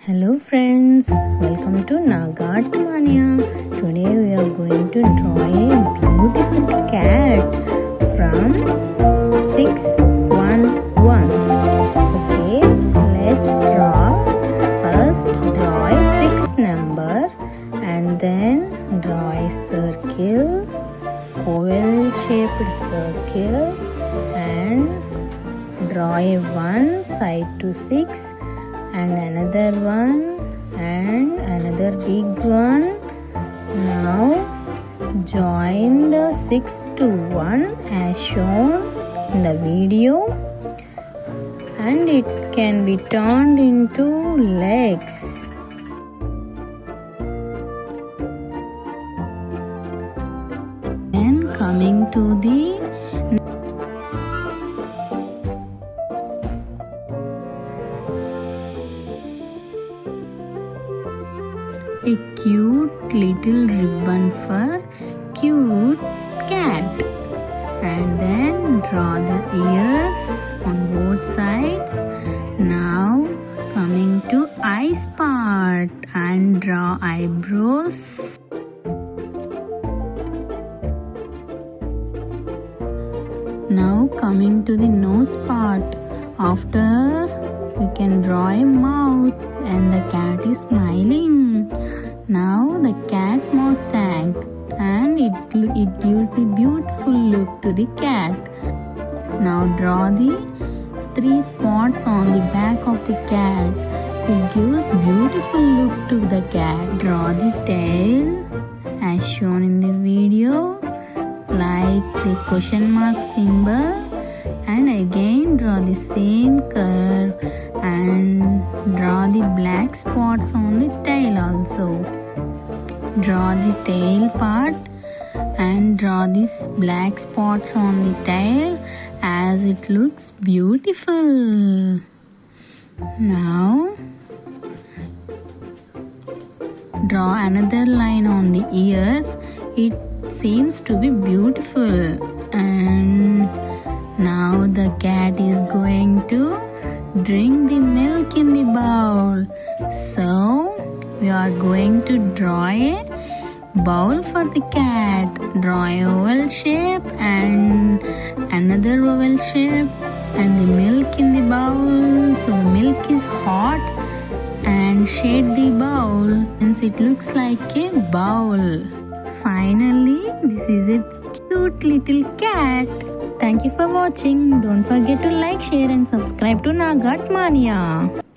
Hello friends, welcome to Naga Mania. Today we are going to draw a beautiful cat from 611. Okay, let's draw. First draw a 6 number and then draw a circle, oval shaped circle, and draw a 1 side to 6 and another one and another big one. Now join the 6 to 1 as shown in the video, and it can be turned into legs. Then coming to the a cute little ribbon for cute cat, and then draw the ears on both sides. Now coming to eyes part and draw eyebrows. Now coming to the nose part. After we can draw a mouth and the cat is smiling. Now the cat mustache, and it gives the beautiful look to the cat. Now draw the 3 spots on the back of the cat. It gives beautiful look to the cat. Draw the tail as shown in the video, like the question mark symbol, and again draw the same curve and draw the black spots on the tail also. Draw the tail part and draw these black spots on the tail as it looks beautiful. Now draw another line on the ears. It seems to be beautiful, and now the cat is going to drink the milk in the bowl. So we are going to draw a bowl for the cat. Draw a oval shape and another oval shape and the milk in the bowl. So the milk is hot, and shade the bowl since it looks like a bowl. Finally, this is a cute little cat. Thank you for watching. Don't forget to like, share and subscribe to Naga Mania.